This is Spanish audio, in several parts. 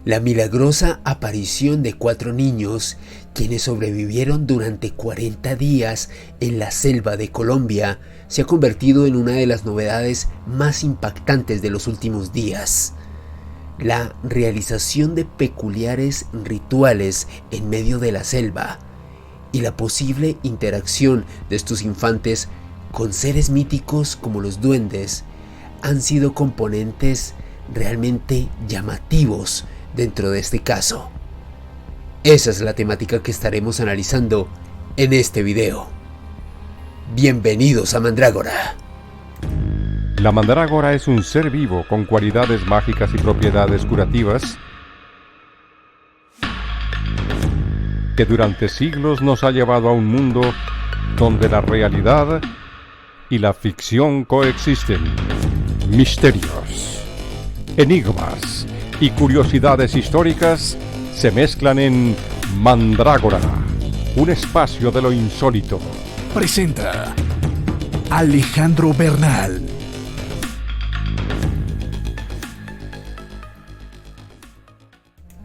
La milagrosa aparición de 4 niños, quienes sobrevivieron durante 40 días en la selva de Colombia, se ha convertido en una de las novedades más impactantes de los últimos días. La realización de peculiares rituales en medio de la selva y la posible interacción de estos infantes con seres míticos como los duendes han sido componentes realmente llamativos dentro de este caso. Esa es la temática que estaremos analizando en este video. Bienvenidos a Mandrágora. La mandrágora es un ser vivo con cualidades mágicas y propiedades curativas que durante siglos nos ha llevado a un mundo donde la realidad y la ficción coexisten. Misterios, enigmas y curiosidades históricas se mezclan en Mandrágora, un espacio de lo insólito. Presenta Alejandro Bernal.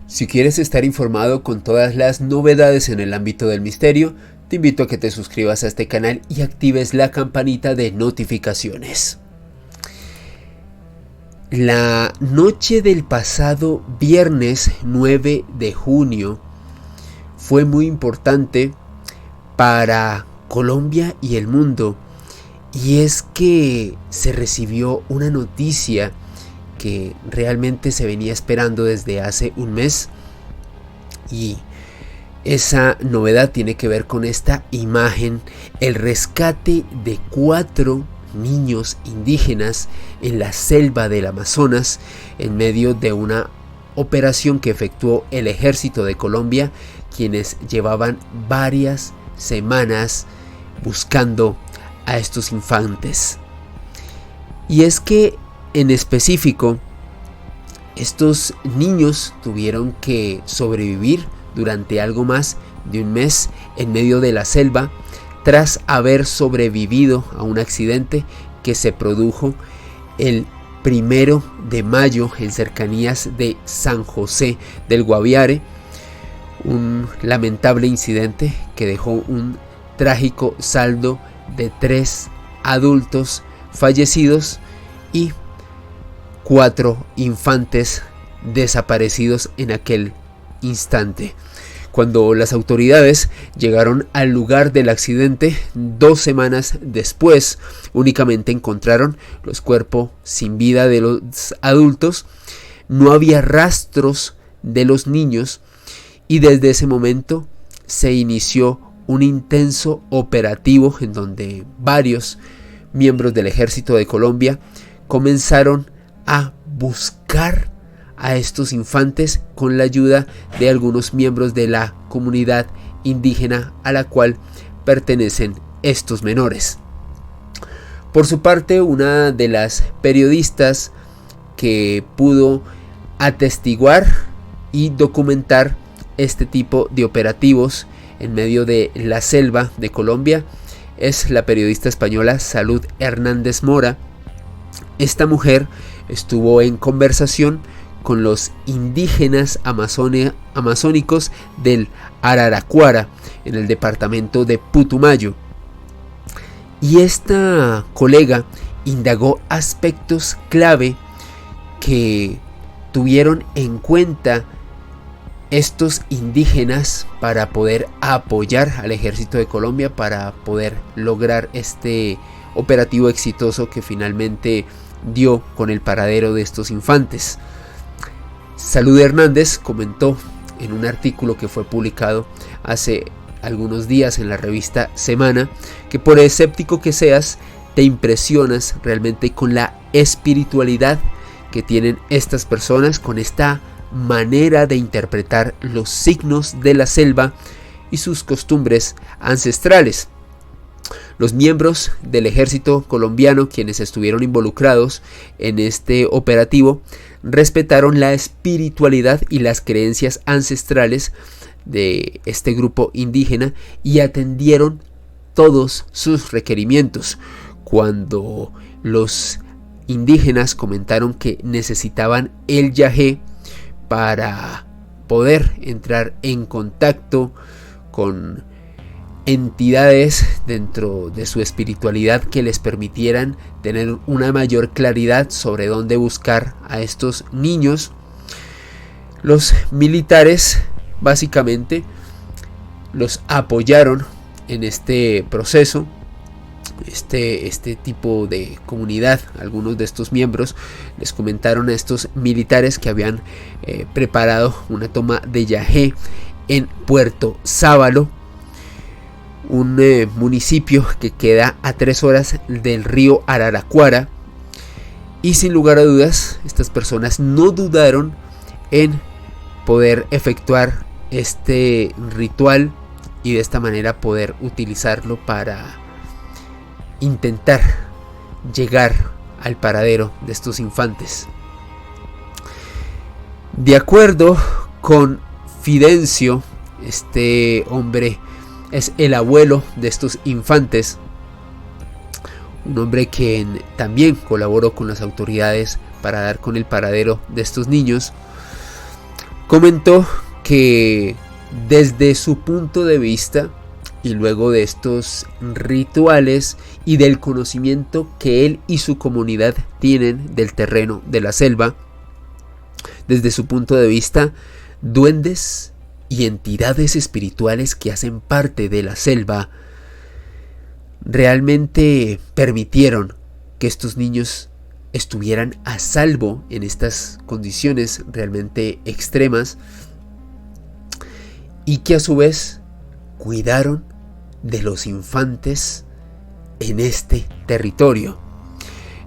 Si quieres estar informado con todas las novedades en el ámbito del misterio, te invito a que te suscribas a este canal y actives la campanita de notificaciones. La noche del pasado viernes 9 de junio fue muy importante para Colombia y el mundo, y es que se recibió una noticia que realmente se venía esperando desde hace un mes, y esa novedad tiene que ver con esta imagen: el rescate de 4 niños indígenas en la selva del Amazonas en medio de una operación que efectuó el ejército de Colombia, quienes llevaban varias semanas buscando a estos infantes. Y es que en específico estos niños tuvieron que sobrevivir durante algo más de un mes en medio de la selva, tras haber sobrevivido a un accidente que se produjo el 1 de mayo en cercanías de San José del Guaviare, un lamentable incidente que dejó un trágico saldo de 3 adultos fallecidos y 4 infantes desaparecidos en aquel instante. Cuando las autoridades llegaron al lugar del accidente 2 semanas después, únicamente encontraron los cuerpos sin vida de los adultos. No había rastros de los niños, y desde ese momento se inició un intenso operativo en donde varios miembros del ejército de Colombia comenzaron a buscar a estos infantes con la ayuda de algunos miembros de la comunidad indígena a la cual pertenecen estos menores. Por su parte, una de las periodistas que pudo atestiguar y documentar este tipo de operativos en medio de la selva de Colombia es la periodista española Salud Hernández Mora. Esta mujer estuvo en conversación con los indígenas amazónicos del Araraquara en el departamento de Putumayo, y esta colega indagó aspectos clave que tuvieron en cuenta estos indígenas para poder apoyar al ejército de Colombia, para poder lograr este operativo exitoso que finalmente dio con el paradero de estos infantes. Salud Hernández comentó en un artículo que fue publicado hace algunos días en la revista Semana que por escéptico que seas, te impresionas realmente con la espiritualidad que tienen estas personas, con esta manera de interpretar los signos de la selva y sus costumbres ancestrales. Los miembros del ejército colombiano, quienes estuvieron involucrados en este operativo, respetaron la espiritualidad y las creencias ancestrales de este grupo indígena y atendieron todos sus requerimientos. Cuando los indígenas comentaron que necesitaban el yagé para poder entrar en contacto con entidades dentro de su espiritualidad que les permitieran tener una mayor claridad sobre dónde buscar a estos niños. Los militares básicamente los apoyaron en este proceso, este tipo de comunidad. Algunos de estos miembros les comentaron a estos militares que habían preparado una toma de Yagé en Puerto Sábalo, un municipio que queda a 3 horas del río Araraquara, y sin lugar a dudas estas personas no dudaron en poder efectuar este ritual y de esta manera poder utilizarlo para intentar llegar al paradero de estos infantes. De acuerdo con Fidencio, este hombre es el abuelo de estos infantes, un hombre que también colaboró con las autoridades para dar con el paradero de estos niños. Comentó que desde su punto de vista, y luego de estos rituales y del conocimiento que él y su comunidad tienen del terreno de la selva, desde su punto de vista, duendes y entidades espirituales que hacen parte de la selva realmente permitieron que estos niños estuvieran a salvo en estas condiciones realmente extremas, y que a su vez cuidaron de los infantes en este territorio,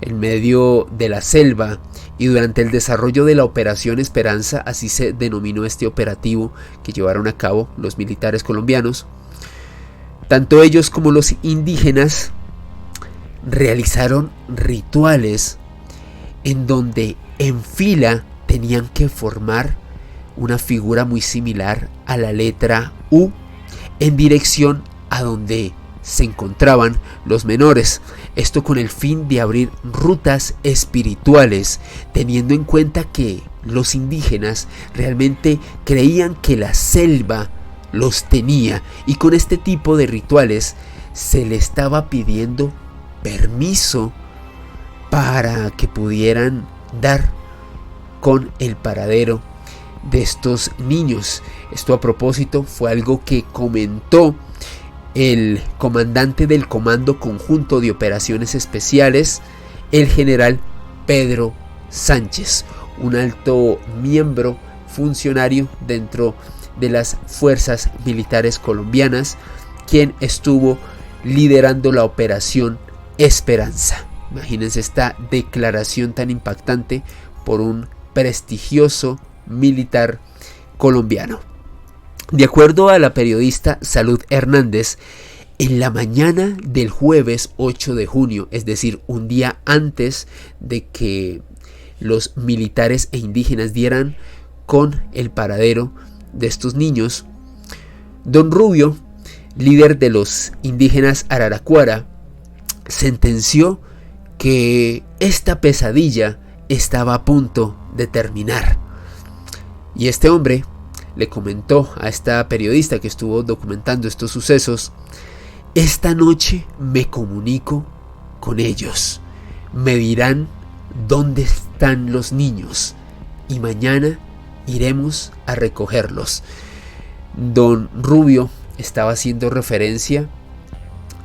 en medio de la selva. Y durante el desarrollo de la Operación Esperanza, así se denominó este operativo que llevaron a cabo los militares colombianos, tanto ellos como los indígenas realizaron rituales en donde en fila tenían que formar una figura muy similar a la letra U en dirección a donde se encontraban los menores. Esto con el fin de abrir rutas espirituales, teniendo en cuenta que los indígenas realmente creían que la selva los tenía, y con este tipo de rituales se le estaba pidiendo permiso para que pudieran dar con el paradero de estos niños. Esto, a propósito, fue algo que comentó el comandante del Comando Conjunto de Operaciones Especiales, el general Pedro Sánchez, un alto miembro funcionario dentro de las fuerzas militares colombianas, quien estuvo liderando la Operación Esperanza. Imagínense esta declaración tan impactante por un prestigioso militar colombiano. De acuerdo a la periodista Salud Hernández, en la mañana del jueves 8 de junio, es decir, un día antes de que los militares e indígenas dieran con el paradero de estos niños, Don Rubio, líder de los indígenas Araraquara, sentenció que esta pesadilla estaba a punto de terminar. Y este hombre le comentó a esta periodista que estuvo documentando estos sucesos: esta noche me comunico con ellos, me dirán dónde están los niños y mañana iremos a recogerlos. Don Rubio estaba haciendo referencia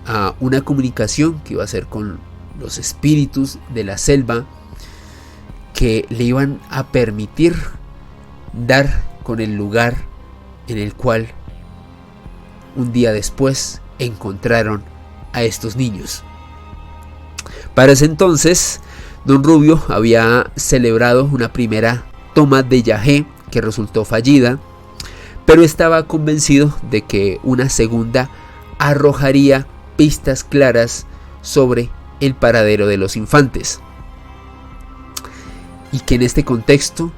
a una comunicación que iba a hacer con los espíritus de la selva, que le iban a permitir dar con el lugar en el cual un día después encontraron a estos niños. Para ese entonces, Don Rubio había celebrado una primera toma de Yagé que resultó fallida, pero estaba convencido de que una segunda arrojaría pistas claras sobre el paradero de los infantes, y que en este contexto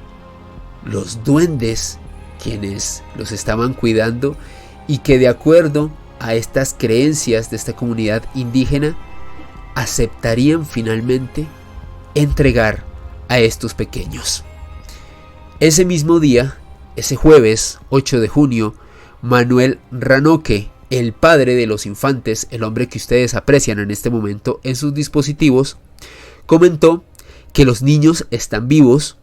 los duendes, quienes los estaban cuidando, y que de acuerdo a estas creencias de esta comunidad indígena, aceptarían finalmente entregar a estos pequeños. Ese mismo día, ese jueves 8 de junio, Manuel Ranoque, el padre de los infantes, el hombre que ustedes aprecian en este momento en sus dispositivos, comentó que los niños están vivos,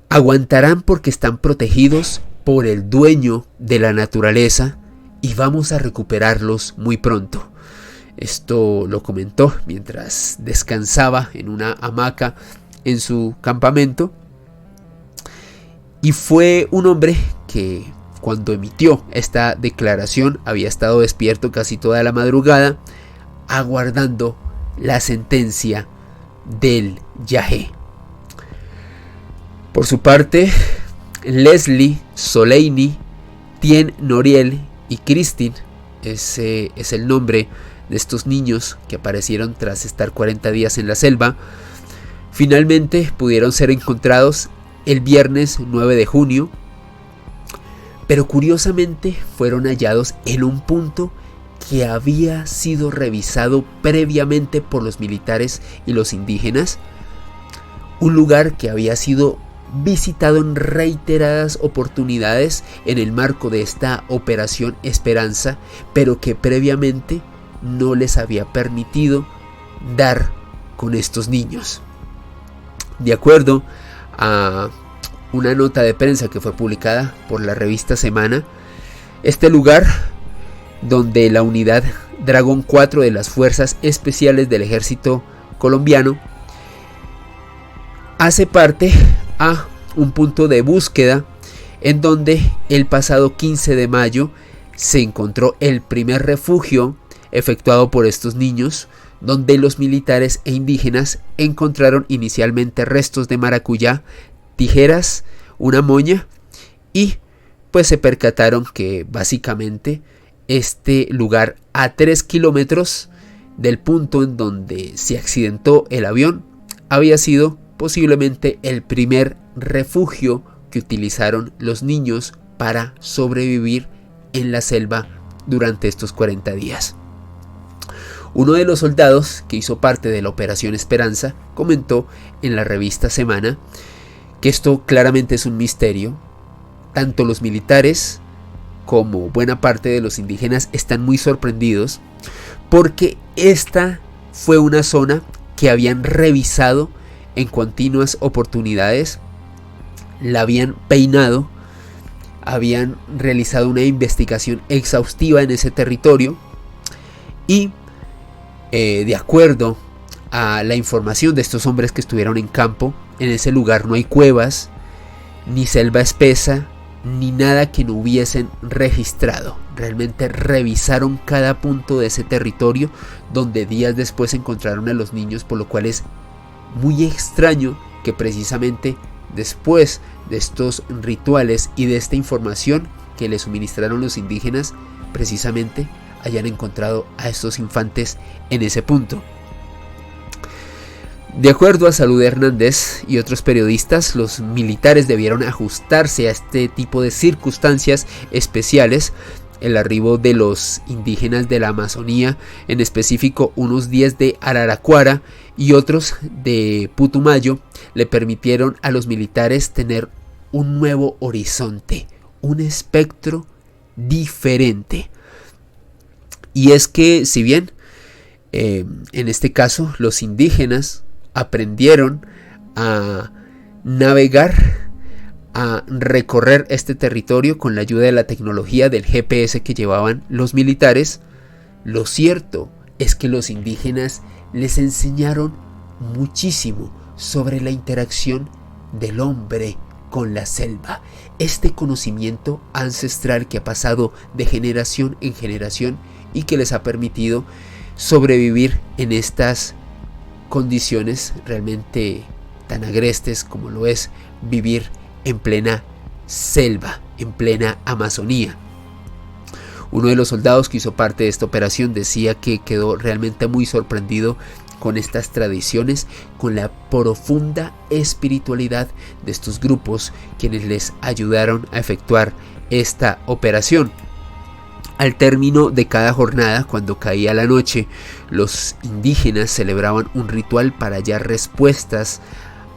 aguantarán porque están protegidos por el dueño de la naturaleza y vamos a recuperarlos muy pronto. Esto lo comentó mientras descansaba en una hamaca en su campamento, y fue un hombre que cuando emitió esta declaración había estado despierto casi toda la madrugada aguardando la sentencia del Yahé. Por su parte, Leslie, Soleini, Tien Noriel y Christine, ese es el nombre de estos niños que aparecieron tras estar 40 días en la selva, finalmente pudieron ser encontrados el viernes 9 de junio, pero curiosamente fueron hallados en un punto que había sido revisado previamente por los militares y los indígenas, un lugar que había sido visitado en reiteradas oportunidades en el marco de esta Operación Esperanza, pero que previamente no les había permitido dar con estos niños. De acuerdo a una nota de prensa que fue publicada por la revista Semana, este lugar, donde la unidad Dragón 4 de las Fuerzas Especiales del Ejército Colombiano hace parte a un punto de búsqueda en donde el pasado 15 de mayo se encontró el primer refugio efectuado por estos niños, donde los militares e indígenas encontraron inicialmente restos de maracuyá, tijeras, una moña, y pues se percataron que básicamente este lugar, a 3 kilómetros del punto en donde se accidentó el avión, había sido posiblemente el primer refugio que utilizaron los niños para sobrevivir en la selva durante estos 40 días. Uno de los soldados que hizo parte de la Operación Esperanza comentó en la revista Semana que esto claramente es un misterio. Tanto los militares como buena parte de los indígenas están muy sorprendidos porque esta fue una zona que habían revisado en continuas oportunidades, la habían peinado, habían realizado una investigación exhaustiva en ese territorio y de acuerdo a la información de estos hombres que estuvieron en campo, en ese lugar no hay cuevas, ni selva espesa, ni nada que no hubiesen registrado. Realmente revisaron cada punto de ese territorio, donde días después encontraron a los niños, por lo cual es muy extraño que precisamente después de estos rituales y de esta información que les suministraron los indígenas, precisamente hayan encontrado a estos infantes en ese punto. De acuerdo a Salud Hernández y otros periodistas, los militares debieron ajustarse a este tipo de circunstancias especiales. El arribo de los indígenas de la Amazonía, en específico unos 10 de Araraquara y otros de Putumayo, le permitieron a los militares tener un nuevo horizonte, un espectro diferente. Y es que, si bien en este caso los indígenas aprendieron a navegar, a recorrer este territorio con la ayuda de la tecnología del GPS que llevaban los militares, lo cierto es que los indígenas les enseñaron muchísimo sobre la interacción del hombre con la selva. Este conocimiento ancestral que ha pasado de generación en generación y que les ha permitido sobrevivir en estas condiciones realmente tan agrestes como lo es vivir en plena selva, en plena Amazonía. Uno de los soldados que hizo parte de esta operación decía que quedó realmente muy sorprendido con estas tradiciones, con la profunda espiritualidad de estos grupos quienes les ayudaron a efectuar esta operación. Al término de cada jornada, cuando caía la noche, los indígenas celebraban un ritual para hallar respuestas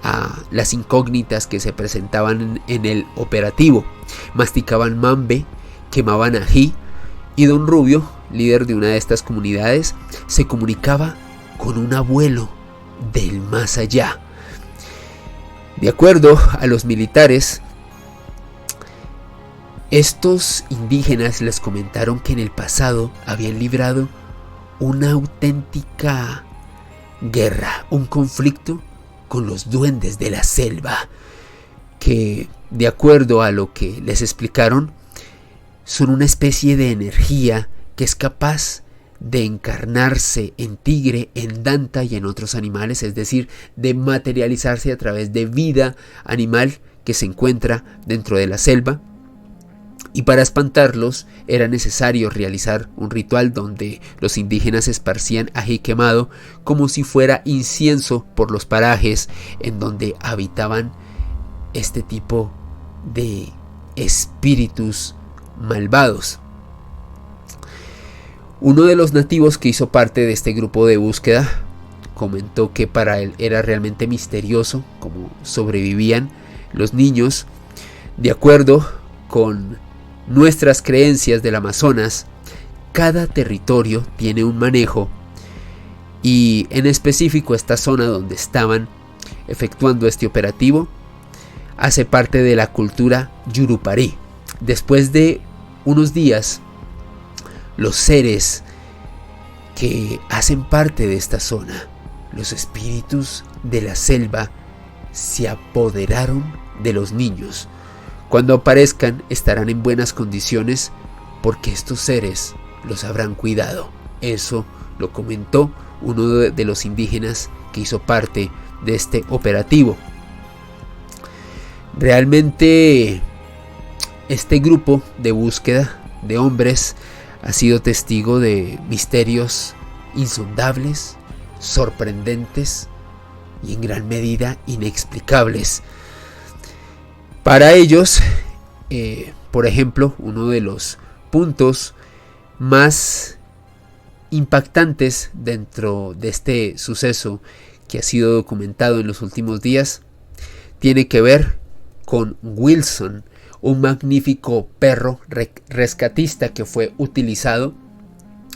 a las incógnitas que se presentaban en el operativo. Masticaban mambe, quemaban ají, y Don Rubio, líder de una de estas comunidades, se comunicaba con un abuelo del más allá. De acuerdo a los militares, estos indígenas les comentaron que en el pasado habían librado una auténtica guerra, un conflicto con los duendes de la selva, que de acuerdo a lo que les explicaron, son una especie de energía que es capaz de encarnarse en tigre, en danta y en otros animales, es decir, de materializarse a través de vida animal que se encuentra dentro de la selva. Y para espantarlos era necesario realizar un ritual donde los indígenas esparcían ají quemado como si fuera incienso por los parajes en donde habitaban este tipo de espíritus malvados. Uno de los nativos que hizo parte de este grupo de búsqueda comentó que para él era realmente misterioso cómo sobrevivían los niños. De acuerdo con nuestras creencias del Amazonas, cada territorio tiene un manejo, y en específico esta zona donde estaban efectuando este operativo hace parte de la cultura Yurupari. Después de unos días, los seres que hacen parte de esta zona, los espíritus de la selva, se apoderaron de los niños. Cuando aparezcan estarán en buenas condiciones porque estos seres los habrán cuidado. Eso lo comentó uno de los indígenas que hizo parte de este operativo. Realmente este grupo de búsqueda de hombres ha sido testigo de misterios insondables, sorprendentes y en gran medida inexplicables. Para ellos, por ejemplo, uno de los puntos más impactantes dentro de este suceso que ha sido documentado en los últimos días tiene que ver con Wilson, un magnífico perro rescatista que fue utilizado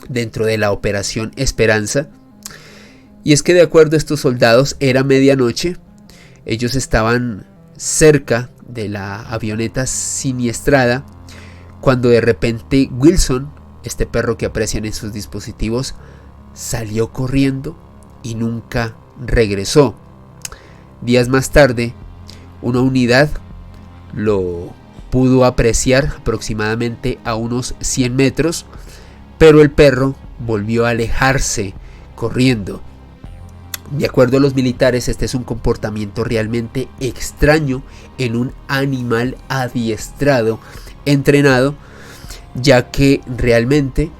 dentro de la Operación Esperanza. Y es que de acuerdo a estos soldados era medianoche, ellos estaban cerca de la avioneta siniestrada cuando de repente Wilson, este perro que aprecian en sus dispositivos, salió corriendo y nunca regresó. Días más tarde, una unidad lo pudo apreciar aproximadamente a unos 100 metros, pero el perro volvió a alejarse corriendo. De acuerdo a los militares, este es un comportamiento realmente extraño en un animal adiestrado, entrenado, ya que realmente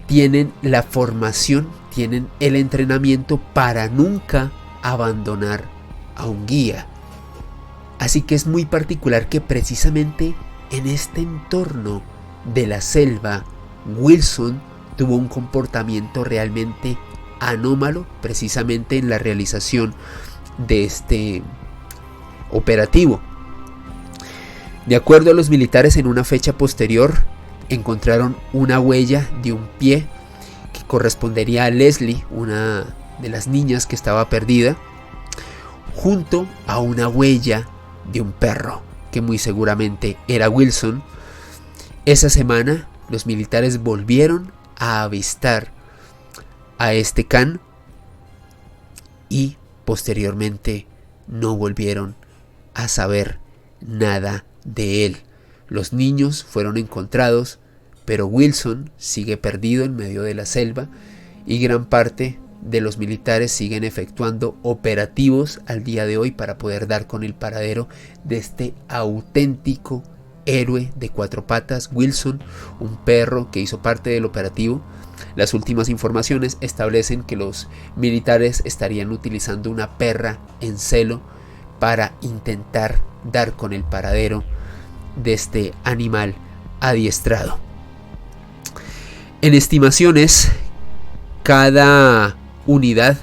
tienen la formación, tienen el entrenamiento para nunca abandonar a un guía. Así que es muy particular que precisamente en este entorno de la selva, Wilson tuvo un comportamiento realmente anómalo, precisamente en la realización de este operativo. De acuerdo a los militares, en una fecha posterior encontraron una huella de un pie que correspondería a Leslie, una de las niñas que estaba perdida, junto a una huella de un perro que muy seguramente era Wilson. Esa semana los militares volvieron a avistar a este can y posteriormente no volvieron a saber nada de él. Los niños fueron encontrados, pero Wilson sigue perdido en medio de la selva y gran parte de los militares siguen efectuando operativos al día de hoy para poder dar con el paradero de este auténtico héroe de cuatro patas, Wilson, un perro que hizo parte del operativo. Las últimas informaciones establecen que los militares estarían utilizando una perra en celo para intentar dar con el paradero de este animal adiestrado. En estimaciones, cada unidad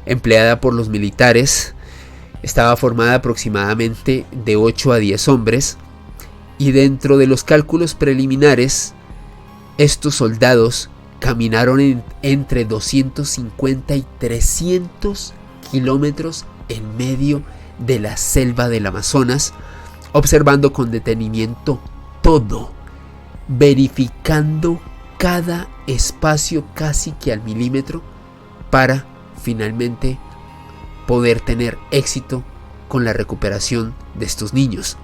empleada por los militares Estaba formada aproximadamente de 8 a 10 hombres, y dentro de los cálculos preliminares, estos soldados caminaron entre 250 y 300 kilómetros en medio de la selva del Amazonas, observando con detenimiento todo, verificando cada espacio casi que al milímetro, para finalmente poder tener éxito con la recuperación de estos niños.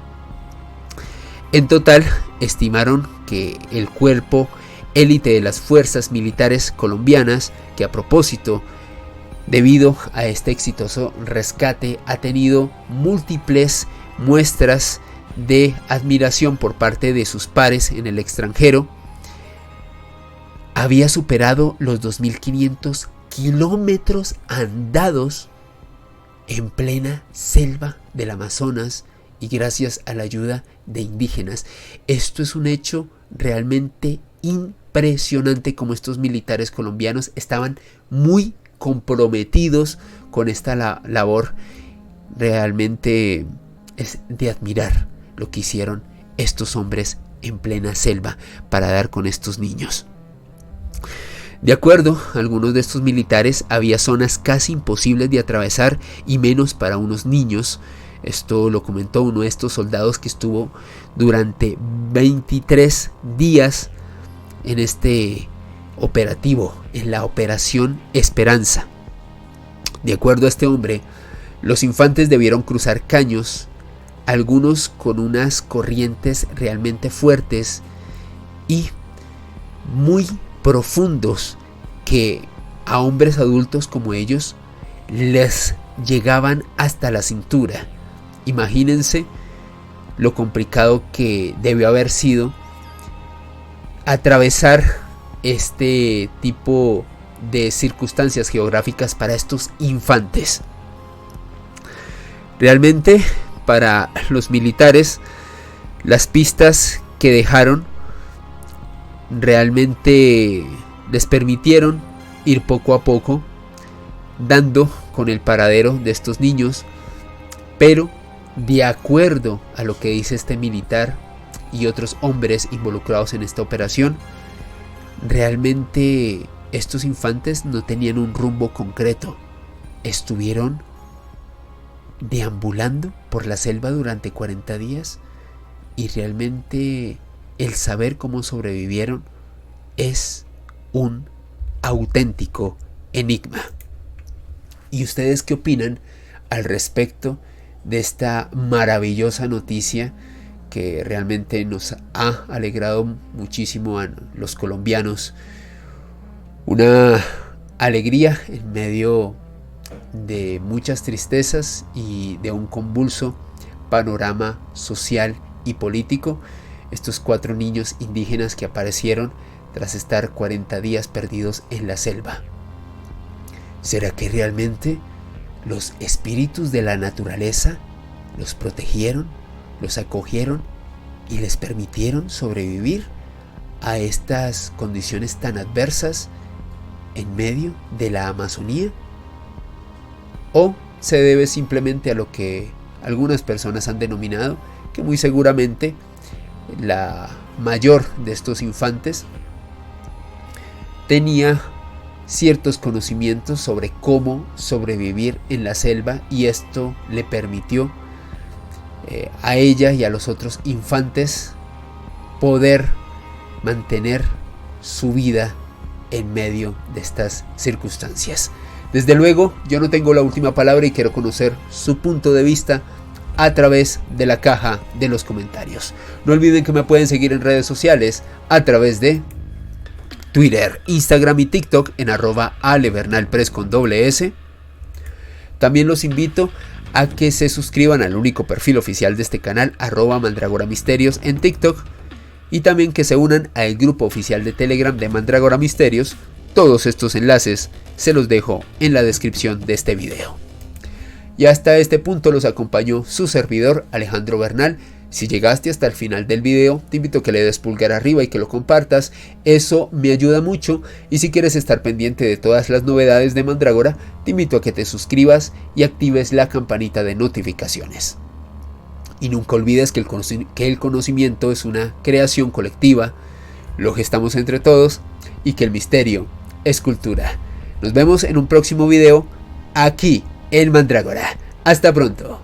En total, estimaron que el cuerpo élite de las fuerzas militares colombianas, que a propósito, debido a este exitoso rescate, ha tenido múltiples muestras de admiración por parte de sus pares en el extranjero, había superado los 2.500 kilómetros andados en plena selva del Amazonas, y gracias a la ayuda de indígenas. Esto es un hecho realmente impresionante, como estos militares colombianos estaban muy comprometidos con esta labor. Realmente es de admirar lo que hicieron estos hombres en plena selva para dar con estos niños. De acuerdo a algunos de estos militares, había zonas casi imposibles de atravesar, y menos para unos niños. Esto lo comentó uno de estos soldados que estuvo durante 23 días en este operativo, en la Operación Esperanza. De acuerdo a este hombre, los infantes debieron cruzar caños, algunos con unas corrientes realmente fuertes y muy profundos, que a hombres adultos como ellos les llegaban hasta la cintura. Imagínense lo complicado que debió haber sido atravesar este tipo de circunstancias geográficas para estos infantes. Realmente, para los militares, las pistas que dejaron realmente les permitieron ir poco a poco dando con el paradero de estos niños, pero de acuerdo a lo que dice este militar y otros hombres involucrados en esta operación, realmente estos infantes no tenían un rumbo concreto. Estuvieron deambulando por la selva durante 40 días, y realmente el saber cómo sobrevivieron es un auténtico enigma. ¿Y ustedes qué opinan al respecto de esta maravillosa noticia que realmente nos ha alegrado muchísimo a los colombianos? Una alegría en medio de muchas tristezas y de un convulso panorama social y político. Estos 4 niños indígenas que aparecieron tras estar 40 días perdidos en la selva. ¿Será que realmente los espíritus de la naturaleza los protegieron, los acogieron y les permitieron sobrevivir a estas condiciones tan adversas en medio de la Amazonía? ¿O se debe simplemente a lo que algunas personas han denominado que muy seguramente la mayor de estos infantes tenía ciertos conocimientos sobre cómo sobrevivir en la selva, y esto le permitió a ella y a los otros infantes poder mantener su vida en medio de estas circunstancias? Desde luego, yo no tengo la última palabra y quiero conocer su punto de vista a través de la caja de los comentarios. No olviden que me pueden seguir en redes sociales a través de Twitter, Instagram y TikTok en @alebernalpress con ss. También los invito a que se suscriban al único perfil oficial de este canal, @Mandragora Misterios en TikTok, y también que se unan al grupo oficial de Telegram de Mandragora Misterios. Todos estos enlaces se los dejo en la descripción de este video. Y hasta este punto los acompañó su servidor Alejandro Bernal. Si llegaste hasta el final del video, te invito a que le des pulgar arriba y que lo compartas, eso me ayuda mucho. Y si quieres estar pendiente de todas las novedades de Mandrágora, te invito a que te suscribas y actives la campanita de notificaciones. Y nunca olvides que el conocimiento es una creación colectiva, lo gestamos entre todos y que el misterio es cultura. Nos vemos en un próximo video aquí en Mandrágora. Hasta pronto.